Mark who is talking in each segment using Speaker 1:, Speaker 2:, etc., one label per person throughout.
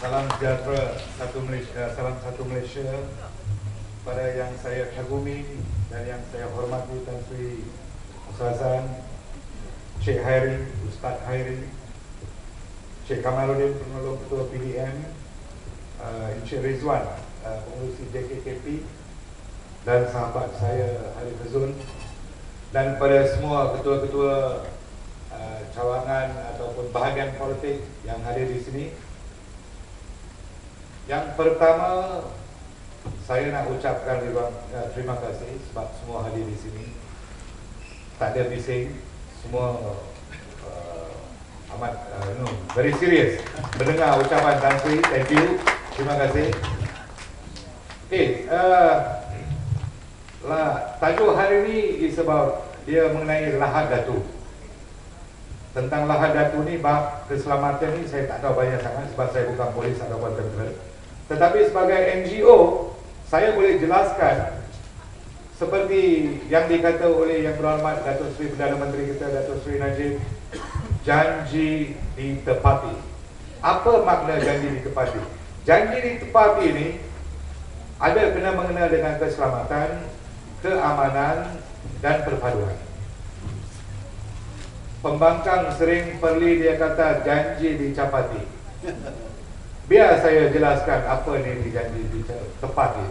Speaker 1: Salam sejahtera, salam satu Malaysia. Pada yang saya kagumi dan yang saya hormati Tan Sri Ustazan, Cik Hairi, Ustaz Hairi, Cik Kamaluddin, Penolong Ketua PDM, Encik Rizwan, pengurusi JKKP, dan sahabat saya Harif Fazul, dan pada semua ketua-ketua cawangan ataupun bahagian politik yang hadir di sini. Yang pertama, saya nak ucapkan terima kasih sebab semua hadir di sini. Tak ada bising, semua amat very serious mendengar ucapan Tan Sri. Thank you, terima kasih. Tajuk hari ini is about, dia mengenai Lahad Datu. Tentang Lahad Datu ni, bab keselamatan ni saya tak tahu banyak sangat sebab saya bukan polis ataupun tentera. Tetapi sebagai NGO, saya boleh jelaskan seperti yang dikata oleh Yang Berhormat Datuk Seri Perdana Menteri kita, Datuk Seri Najib, janji ditepati. Apa makna janji ditepati? Janji ditepati ini ada kena mengena dengan keselamatan, keamanan dan perpaduan. Pembangkang sering perli dia kata janji dicapati. Biar saya jelaskan apa ni janji ditepati.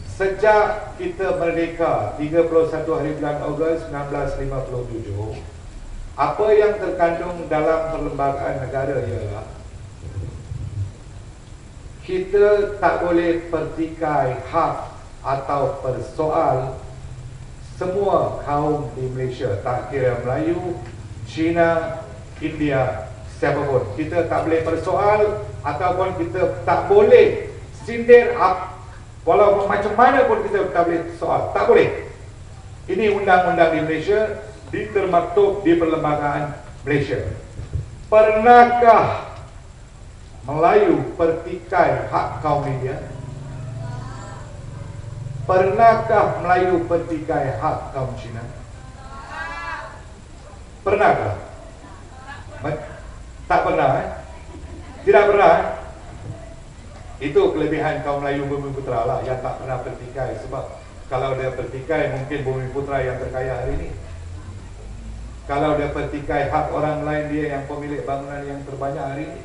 Speaker 1: Sejak kita merdeka 31 hari bulan Ogos 1957, apa yang terkandung dalam perlembagaan negara ialah kita tak boleh pertikai hak atau persoal semua kaum di Malaysia, tak kira Melayu, Cina, India, siapapun. Kita tak boleh persoal ataupun kita tak boleh sindir walaupun macam mana pun kita tak boleh soal. Tak boleh. Ini undang-undang di Malaysia, ditermaktub di perlembagaan Malaysia. Pernahkah Melayu pertikai hak kaum India? Pernahkah Melayu pertikai hak kaum Cina? Pernahkah? Tak pernah. Tidak pernah. Itu kelebihan kaum Melayu Bumiputra lah, yang tak pernah pertikai. Sebab kalau dia pertikai, mungkin Bumiputra yang terkaya hari ini. Kalau dia pertikai hak orang lain, dia yang pemilik bangunan yang terbanyak hari ini.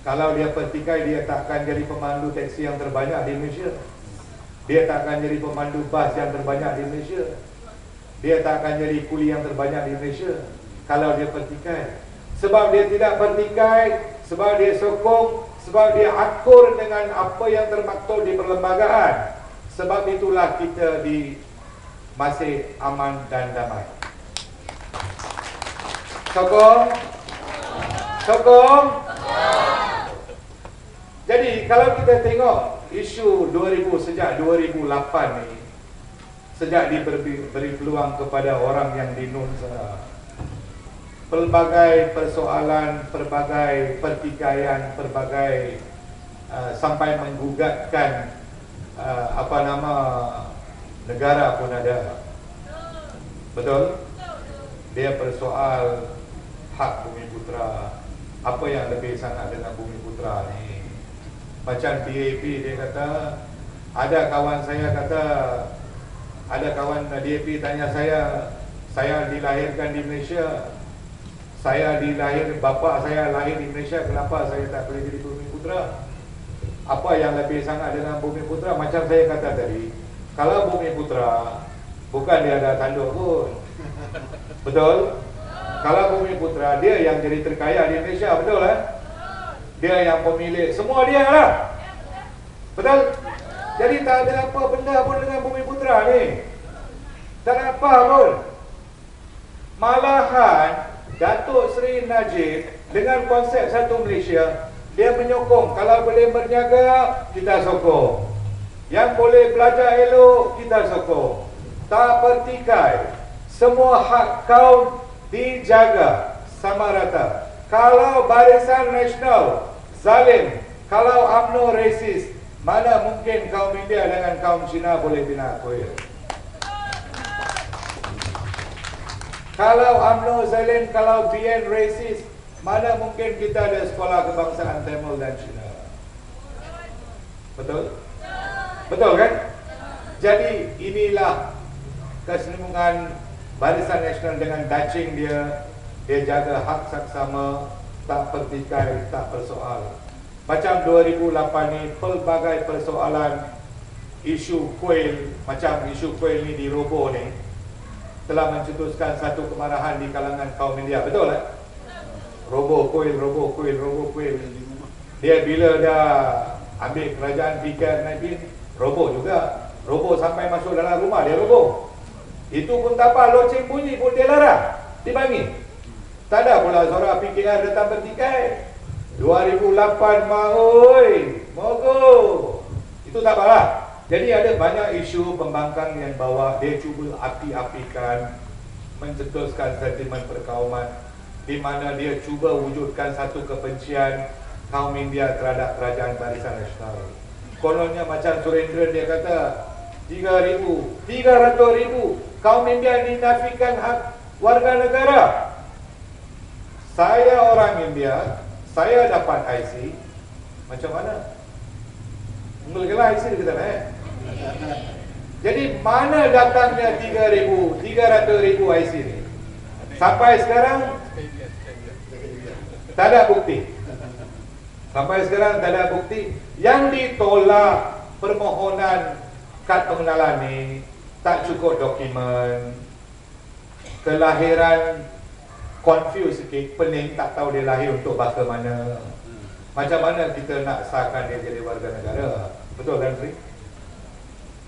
Speaker 1: Kalau dia pertikai, dia tak akan jadi pemandu teksi yang terbanyak di Malaysia. Dia tak akan jadi pemandu bas yang terbanyak di Malaysia. Dia tak akan jadi kuli yang terbanyak di Malaysia kalau dia pertikai. Sebab dia tidak pertikai, sebab dia sokong, sebab dia akur dengan apa yang termaktub di perlembagaan. Sebab itulah kita masih aman dan damai. Sokong? Sokong? Jadi kalau kita tengok isu sejak 2008 ni, sejak diberi peluang kepada orang yang dinun pelbagai persoalan, pelbagai pertikaian, pelbagai sampai menggugatkan negara pun ada. Betul? Dia persoal hak Bumiputra. Apa yang lebih sangat dengan Bumiputra ni? Macam DAP, dia kata, ada kawan DAP tanya saya dilahirkan di Malaysia, bapa saya lahir di Malaysia, kenapa saya tak boleh jadi Bumiputra? Apa yang lebih sangat dengan Bumiputra? Macam saya kata tadi, kalau Bumiputra bukan dia ada tanduk pun. Betul? Kalau Bumiputra, dia yang jadi terkaya di Malaysia, betul lah? Dia yang pemilik, semua dia lah. Betul? Jadi tak ada apa benda pun dengan Bumiputra ni. Tak ada apa pun. Malahan Datuk Seri Najib dengan konsep satu Malaysia, dia menyokong. Kalau boleh berniaga, kita sokong. Yang boleh belajar elok, kita sokong. Tak pertikai. Semua hak kaum dijaga sama rata. Kalau Barisan Nasional zalim, kalau UMNO resis, mana mungkin kaum India dengan kaum Cina boleh bina kuil? Kalau UMNO zalim, kalau BN resis, Mana mungkin kita ada sekolah kebangsaan Tamil dan Cina? Betul? Betul kan? Jadi inilah keseimbangan Barisan Nasional dengan dacing dia. Dia jaga hak saksama, tak pertikai, tak persoal. Macam 2008 ni, pelbagai persoalan isu kuil, macam isu kuil ni di Robo ni, telah mencetuskan satu kemarahan di kalangan kaum India. Betul tak? Robo kuil, Robo kuil, Robo kuil. Dia bila dah ambil kerajaan PKR19, Robo juga. Robo sampai masuk dalam rumah dia Robo. Itu pun tak apa, loceng bunyi pun dia larang, dibangi. Tak ada pula suara PKR datang bertikai. 2008 mahoi, mogok. Itu tak apalah. Jadi ada banyak isu pembangkang yang bawa, dia cuba api-apikan, mencetuskan sentimen perkauman, di mana dia cuba wujudkan satu kebencian kaum India terhadap kerajaan Barisan Nasional. Kononnya macam Surendran, dia kata 300,000 kaum India dinafikan hak warga negara. Saya orang India, saya dapat IC. Macam mana? Mulalah IC kita Jadi mana datangnya 300,000 IC ni? Sampai sekarang tak ada bukti. Sampai sekarang tak ada bukti. Yang ditolak permohonan kad pengenalan ni tak cukup dokumen. Kelahiran confuse sikit, pening, tak tahu dia lahir untuk bangsa mana. Macam mana kita nak sahkan dia jadi warga negara? Betul kan, Sri?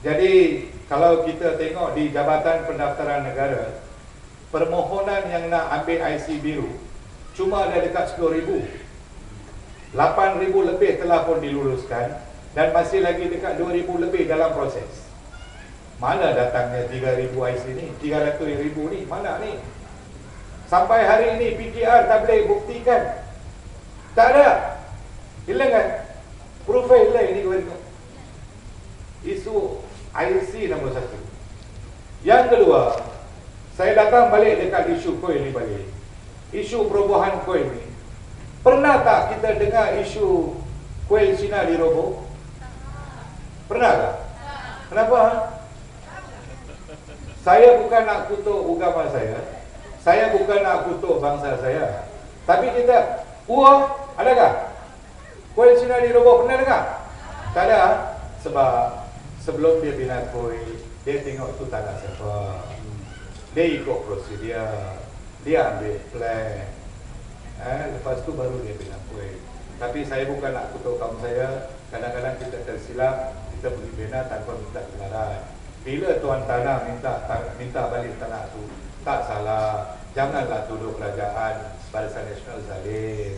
Speaker 1: Jadi kalau kita tengok di Jabatan Pendaftaran Negara, permohonan yang nak ambil IC biru cuma ada dekat 10,000. 8,000 lebih telah pun diluluskan dan masih lagi dekat 2,000 lebih dalam proses. Mana datangnya 3,000 IC ni? 300,000 ni mana ni? Sampai hari ini PKR tak boleh buktikan. Tak ada. Hilang kan? Profil hilang ini kepada isu IC nombor 1. Yang kedua, saya datang balik dekat isu kuil ni balik. Isu perubahan kuil ni. Pernah tak kita dengar isu kuil Cina di Robo? Pernah tak? Kenapa? Saya bukan nak kutuk agama saya bukan nak kutuk bangsa saya. Tapi kita, adakah? Kuil Cina di Robo pernah dengar? Tak ada. Sebab sebelum dia bina kuil, dia tengok tu tanah siapa. Dia ikut prosedur. Dia ambil plan. Lepas tu baru dia bina kuil. Tapi saya bukan nak kutuk kaum saya. Kadang-kadang kita tersilap, kita pergi bina tanpa minta kebenaran. Bila tuan tanah minta balik tanah tu, tak salah. Janganlah tuduh kerajaan Barisan Nasional zalim.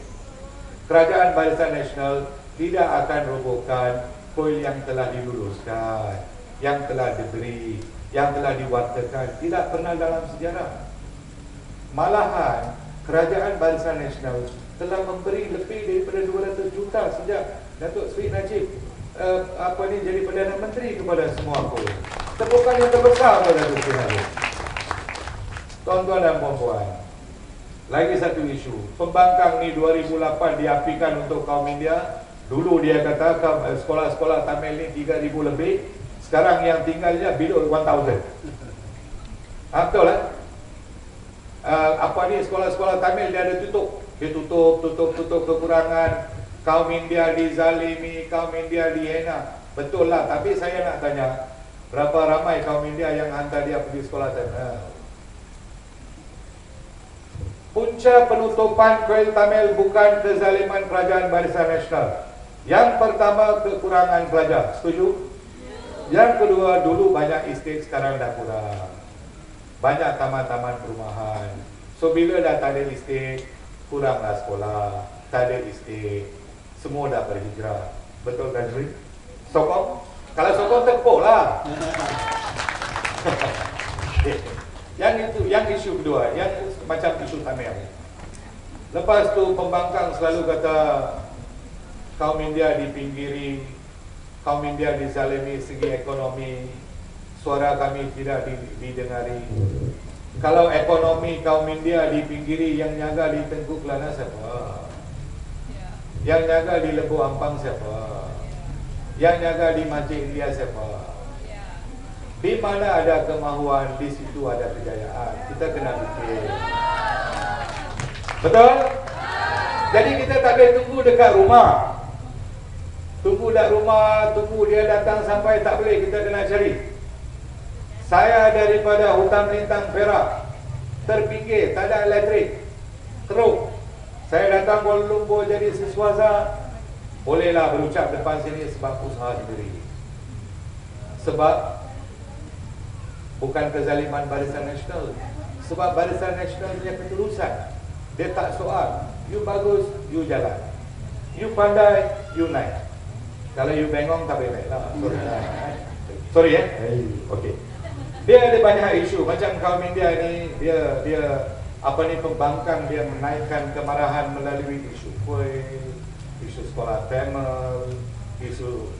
Speaker 1: Kerajaan Barisan Nasional tidak akan robohkan kuil yang telah diluluskan, yang telah diberi, yang telah diwartakan. Tidak pernah dalam sejarah. Malahan kerajaan Barisan Nasional telah memberi lebih daripada 200 juta sejak Datuk Seri Najib jadi Perdana Menteri kepada semua kuil. Tepukan yang terbesar pada Datuk Seri Najib. Tuan-tuan dan puan-puan, lagi satu isu. Pembangkang ni 2008 diapikan untuk kaum India. Dulu dia kata sekolah-sekolah Tamil ni 3,000 lebih. Sekarang yang tinggalnya below 1,000. Betul lah. Sekolah-sekolah Tamil dia ada tutup. Dia tutup kekurangan. Kaum India dizalimi, kaum India dihina. Betul lah, tapi saya nak tanya, berapa ramai kaum India yang hantar dia pergi sekolah Tamil? Punca penutupan kuil Tamil bukan kezaliman kerajaan Barisan Nasional. Yang pertama, kekurangan pelajar. Setuju? Yang kedua, dulu banyak estate, sekarang dah kurang. Banyak taman-taman perumahan. So bila dah tak ada estate, kuranglah sekolah. Tak ada estate, semua dah berhijrah. Betul kan, Sri? Sokong? Kalau sokong tepuk lah. Yang isu kedua, yang macam isu Tamil. Lepas tu pembangkang selalu kata kaum India dipinggiri, kaum India dizalimi segi ekonomi, suara kami tidak didengari. Kalau ekonomi kaum India dipinggiri, yang jaga di Tengku Kelana siapa? Yang jaga di Lebu Ampang siapa? Yang jaga di Masjid India siapa? Di mana ada kemahuan, di situ ada kejayaan. Kita kena fikir. Betul? Jadi kita tak boleh tunggu dekat rumah. Tunggu dekat rumah, tunggu dia datang sampai, tak boleh, kita kena cari. Saya daripada hutan lintang Perak, terpinggir, tak ada elektrik, teruk. Saya datang Kuala Lumpur jadi siswasa, bolehlah berucap depan sini sebab usaha sendiri. Sebab bukan kezaliman Barisan Nasional, sebab Barisan Nasional punya ketulusan. Dia tak soal, you bagus, you jalan, you pandai, you naik. Kalau you bengong, tak boleh naik lah. Sorry ya. Okay. Dia ada banyak isu. Macam kaum India ni, dia apa ni, pembangkang, dia menaikkan kemarahan melalui isu kuih, isu sekolah Tamil, isu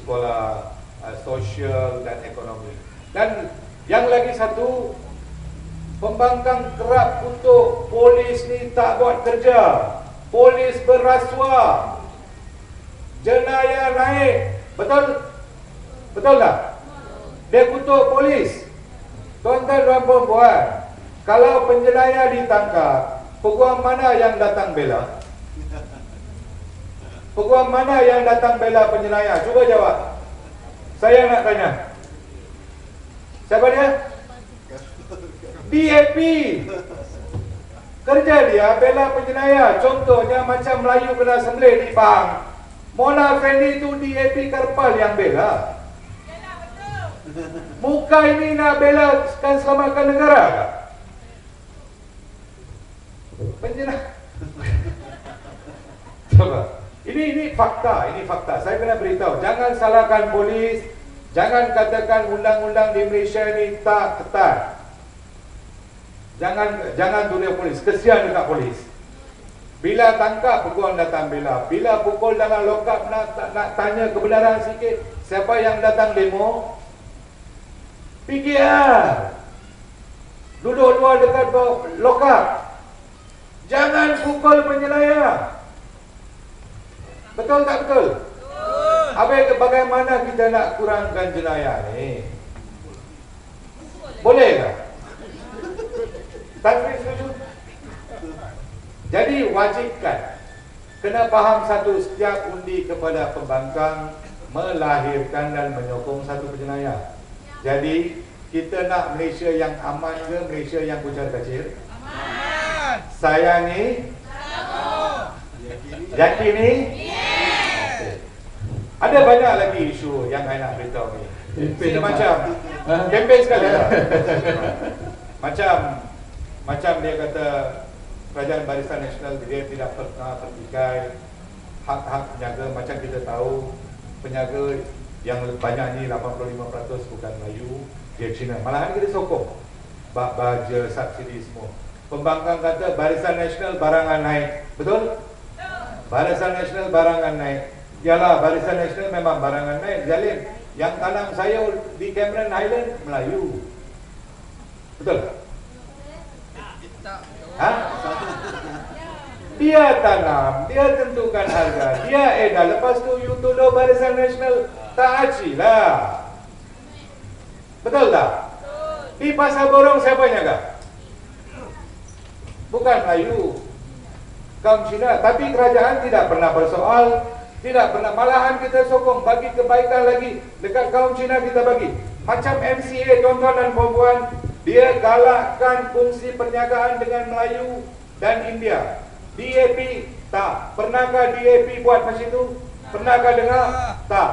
Speaker 1: sekolah sosial dan ekonomi. Dan yang lagi satu, pembangkang kerap kutuk polis ni tak buat kerja, polis berrasuah, jenayah naik. Betul? Betul tak? Dia kutuk polis. Tuan-tuan dan puan-puan, kalau penjenayah ditangkap, peguam mana yang datang bela? Peguam mana yang datang bela penjenayah? Cuba jawab. Saya nak tanya. Siapa dia? DAP. Kerja dia bela penjenayah. Contohnya macam Melayu kena sembelih di Pahang, Mona Fendi itu DAP Karpal yang bela. Muka ini nak bela kan selamatkan negara tak? Penjenayah. Coba. Ini fakta, ini fakta. Saya kena beritahu, jangan salahkan polis, jangan katakan undang-undang di Malaysia ini tak ketat. Jangan tuduh polis, kesian dekat polis. Bila tangkap, peguam datang bela. Bila pukul dalam lokap, nak tanya kebenaran sikit, siapa yang datang demo? PKR. Duduk luar dekat lokap. Jangan pukul penjenayah. Betul tak betul? Habis bagaimana kita nak kurangkan jenayah ni? Boleh tak? Tak setuju? Jadi wajibkan, kena faham satu, setiap undi kepada pembangkang melahirkan dan menyokong satu penjenayah. Jadi kita nak Malaysia yang aman ke Malaysia yang kucar kacir? Aman. Saya ni? Yakin ni? Okay. Ada banyak lagi isu yang saya nak beritahu ni. Ini macam kempen sekali lah. Macam dia kata Kerajaan Barisan Nasional dia tidak pernah pertikai hak-hak penjaga. Macam kita tahu, penjaga yang banyak ni 85% bukan Melayu, dia Cina. Malahan kita sokong baja, subsidi semua. Pembangkang kata Barisan Nasional barangan naik. Betul? Barisan Nasional barangan naik. Yalah, Barisan Nasional memang barangan naik. Jalin, yang tanam sayur di Cameron Highland Melayu. Betul? Ha? Dia tanam, dia tentukan harga, dia edar. Lepas tu you tuduh Barisan Nasional, tak aci lah. Betul tak? Di Pasar Borong siapa jaga? Bukan Melayu, kaum Cina. Tapi kerajaan tidak pernah bersoal, tidak pernah. Malahan kita sokong, bagi kebaikan lagi. Dekat kaum Cina kita bagi. Macam MCA, tuan-tuan dan puan-puan, dia galakkan fungsi perniagaan dengan Melayu dan India. DAP tak. Pernahkah DAP buat macam itu? Pernahkah dengar? Tak.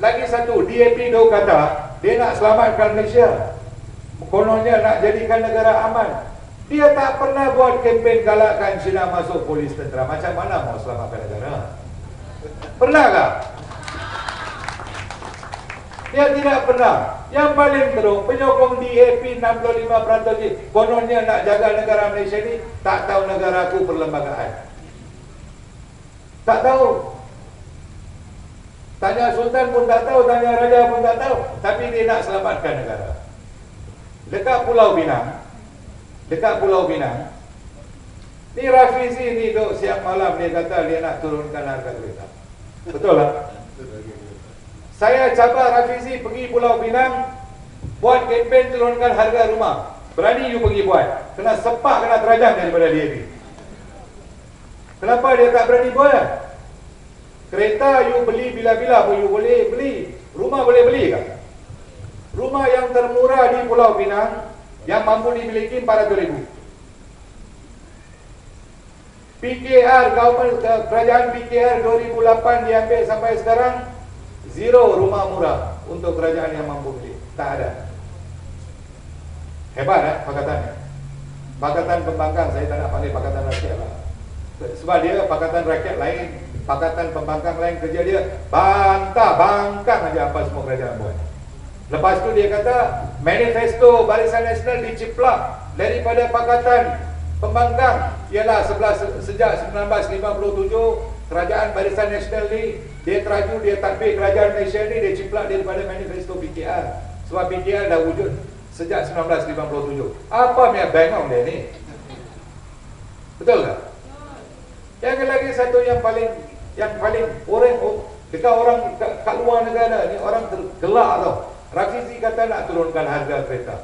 Speaker 1: Lagi satu, DAP dia kata dia nak selamatkan Malaysia, kononnya nak jadikan negara aman. Dia tak pernah buat kempen galakkan Cina masuk polis tentera. Macam mana mau selamatkan negara? Pernahkah? Dia tidak pernah. Yang paling teruk, penyokong DAP 65% ni, kononnya nak jaga negara Malaysia ni, tak tahu negara aku perlembagaan. Tak tahu. Tanya Sultan pun tak tahu, tanya Raja pun tak tahu. Tapi dia nak selamatkan negara. Dekat Pulau Pinang, dekat Pulau Pinang. Ni Rafizi ni duk siang malam dia kata dia nak turunkan harga kereta. Betul tak? Saya cabar Rafizi pergi Pulau Pinang, buat kempen turunkan harga rumah. Berani you pergi buat. Kena sepak, kena terajang daripada dia ni. Kenapa dia tak berani buat? Kereta you beli bila-bila pun you boleh beli. Rumah boleh beli kan? Rumah yang termurah di Pulau Pinang yang mampu dimiliki 400,000. PKR, kerajaan PKR 2008 diambil sampai sekarang, zero rumah murah untuk kerajaan yang mampu beli. Tak ada. Hebat pakatannya. Pakatan pembangkang, saya tak nak panggil pakatan rakyat lah. Sebab dia pakatan rakyat lain, pakatan pembangkang lain, kerja dia bantah, bangkang aja apa semua kerajaan buat. Lepas tu dia kata manifesto Barisan Nasional diciplak daripada pakatan pembangkang. Ialah sejak 1957 kerajaan Barisan Nasional ni dia teraju, dia tadbir kerajaan Malaysia ni, dia ciplak daripada manifesto PKR. Sebab PKR dah wujud sejak 1957. Apa punya bengong dia ni? Betul tak? Yang lagi satu yang paling orang dekat orang kat luar negara ni, orang tergelak tau. Rafizi kata nak turunkan harga kereta,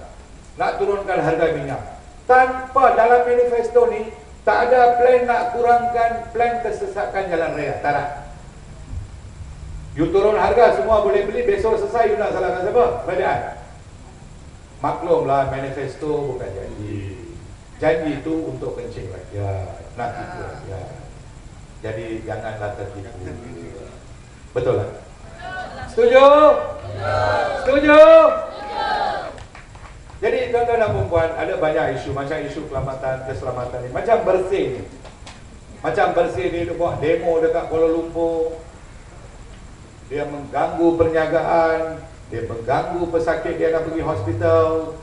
Speaker 1: nak turunkan harga minyak. Tanpa dalam manifesto ni tak ada plan nak kurangkan plan kesesakan jalan raya. Tak ada. You turun harga semua boleh beli, besok selesai you nak salahkan siapa? Kerajaan. Maklumlah manifesto bukan janji. Janji itu untuk kencing rakyat, nak tipu rakyat. Jadi janganlah tertipu. Betul tak? Setuju? Setuju? Jadi tuan-tuan dan puan-puan, ada banyak isu, macam isu keselamatan ni, macam bersih ni. Macam bersih ni, dia buat demo dekat Kuala Lumpur. Dia mengganggu perniagaan, dia mengganggu pesakit dia nak pergi hospital.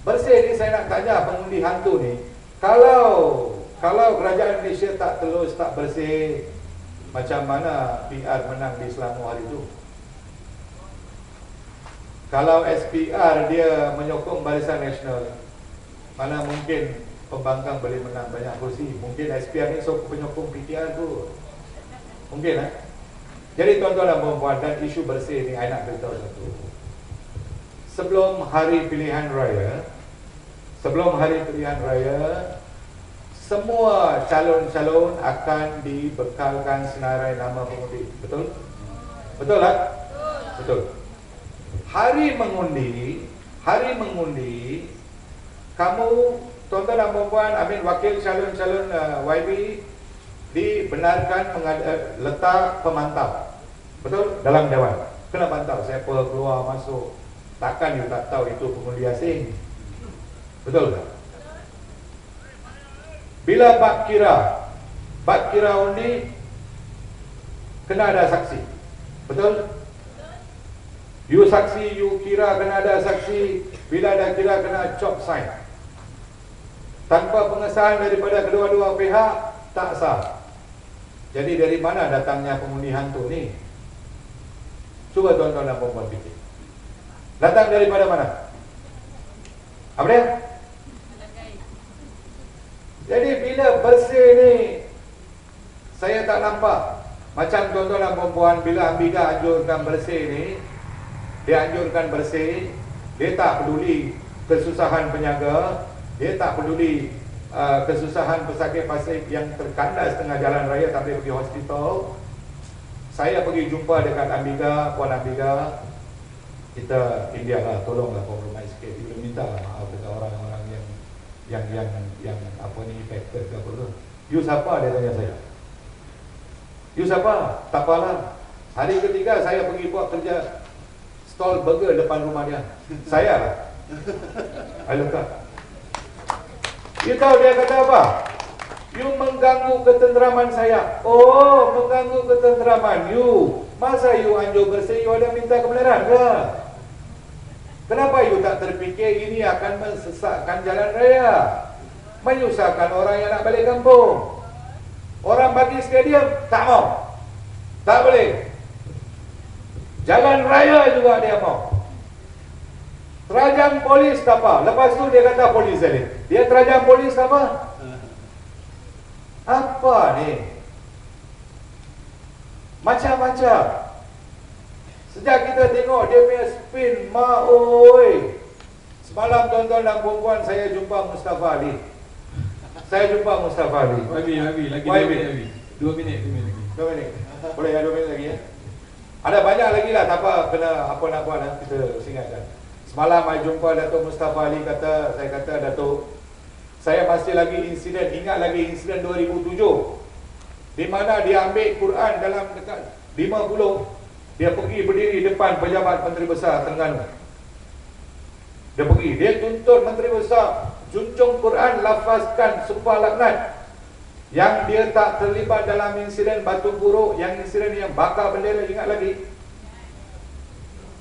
Speaker 1: Bersih ni saya nak tanya pengundi hantu ni, kalau kerajaan Malaysia tak telus, tak bersih, macam mana PR menang di Selangor hari itu? Kalau SPR dia menyokong Barisan Nasional, mana mungkin pembangkang boleh menang banyak kursi? Mungkin SPR ni penyokong PKR tu. Mungkin Jadi tuan-tuan dan puan-puan, dan isu bersih ni saya nak beritahu satu. Sebelum hari pilihan raya, semua calon-calon akan dibekalkan senarai nama pengundi. Betul? Betul tak? Betul. Hari mengundi, kamu tuan-tuan dan puan-puan, wakil calon-calon YB dibenarkan letak pemantau. Betul? Dalam dewan. Kena pantau siapa keluar masuk. Takkan you tak tahu itu pengundi asing. Betul tak? Bila bab kira undi, kena ada saksi. Betul? You saksi, you kira, kena ada saksi. Bila ada kira, kena chop sign. Tanpa pengesahan daripada kedua-dua pihak, tak sah. Jadi dari mana datangnya pengundi hantu ni? Cuba tuan-tuan dan puan-puan fikir. Datang daripada mana? Apa dia? Jadi bila bersih ni, saya tak nampak. Macam tuan-tuan dan puan-puan, bila Ambika anjurkan bersih ni, dia anjurkan bersih, dia tak peduli kesusahan penyaga, dia tak peduli kesusahan pesakit-pesakit yang terkandas tengah jalan raya tak boleh pergi hospital. Saya pergi jumpa dekat Ambika, Puan Ambika, kita India lah, tolonglah kompromis sikit. Kita minta maaf dekat orang-orang yang apa ni, factor ke apa tu. You siapa, dia tanya saya. You siapa? Tak apalah. Hari ketiga saya pergi buat kerja stall burger depan rumah dia. Saya lah. I look up. You tahu dia kata apa? You mengganggu ketenteraman saya. Oh, mengganggu ketenteraman you. Masa you anjur bersih, you ada minta kebenaran ke? Kenapa you tak terfikir ini akan mensesatkan jalan raya, menyusahkan orang yang nak balik kampung? Orang bagi stadium, tak mau. Tak boleh. Jalan raya juga dia mau. Terajang polis tak apa. Lepas tu dia kata polis zalim. Dia terajang polis tak apa. Apa ni? Macam-macam. Sejak kita tengok dia punya spin, oi. Semalam tuan-tuan dan puan-puan saya jumpa Mustafa Ali. Saya jumpa Mustafa Ali.
Speaker 2: Lagi 2 minit. 2 minit lagi.
Speaker 1: 2 minit. Boleh ya 2 minit lagi ya. Ada banyak lagi lah, tak apa, kena apa nak buat nanti kita ingatkan. Semalam saya jumpa Datuk Mustafa Ali, saya kata Datuk, saya masih lagi ingat lagi insiden 2007 di mana dia ambil Quran dalam dekat 50, dia pergi berdiri depan pejabat Menteri Besar Terengganu. Dia tuntut Menteri Besar junjung Quran, lafazkan sumpah laknat. Yang dia tak terlibat dalam insiden Batu Buruk, yang insiden yang bakar bendera, ingat lagi?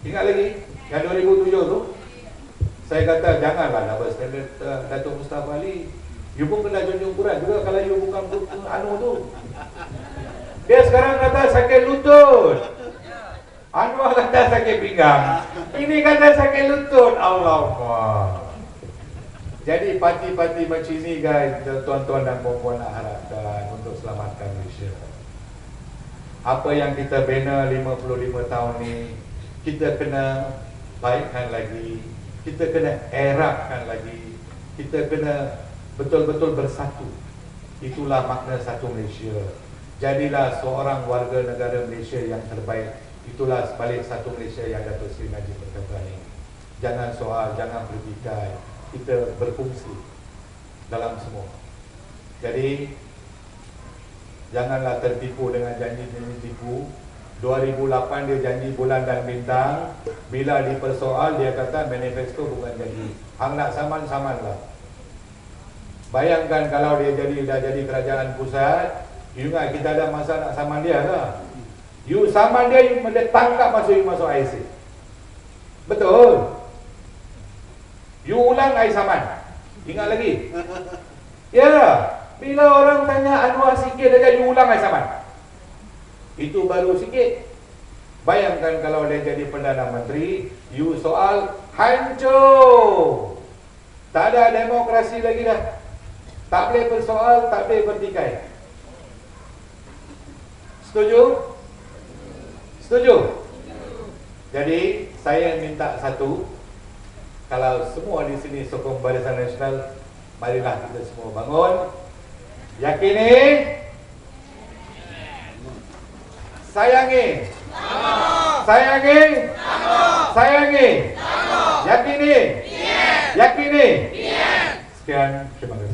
Speaker 1: Yang 2007 tu. Saya kata janganlah double standard Datuk Mustafa Ali. You pun kena junjung Quran juga kalau you bukan anu tu. Dia sekarang kata sakit lutut. Anwar kata sakit pinggang. Ini kata sakit lutut. Allah. Jadi parti-parti macam ini guys, tuan-tuan dan puan-puan nak harapkan untuk selamatkan Malaysia. Apa yang kita bina 55 tahun ni, kita kena baikkan lagi, kita kena eratkan lagi, kita kena betul-betul bersatu. Itulah makna satu Malaysia. Jadilah seorang warga negara Malaysia yang terbaik. Itulah sebalik satu Malaysia yang Datuk Seri Najib berkata ni. Jangan soal, jangan bertikai. Kita berfungsi dalam semua. Jadi janganlah tertipu dengan janji-janji tipu. 2008 dia janji bulan dan bintang. Bila dipersoal dia kata manifesto bukan janji. Hang nak saman-saman lah. Bayangkan kalau dia dah jadi kerajaan pusat, you ingat kita ada masa nak saman dia lah. You saman dia, you tangkap masuk IC. Betul. You ulang air saman. Ingat lagi? Ya. Bila orang tanya Anwar sikit aja, you ulang air saman. Itu baru sikit. Bayangkan kalau dia jadi Perdana Menteri, you soal hancur. Tak ada demokrasi lagi dah. Tak boleh bersoal, tak boleh bertikai. Setuju? Setuju? Jadi saya minta satu. Kalau semua di sini sokong Barisan Nasional, marilah kita semua bangun. Yakini, sayangi, sayangi, sayangi, yakini, yakini. Sekian, terima kasih.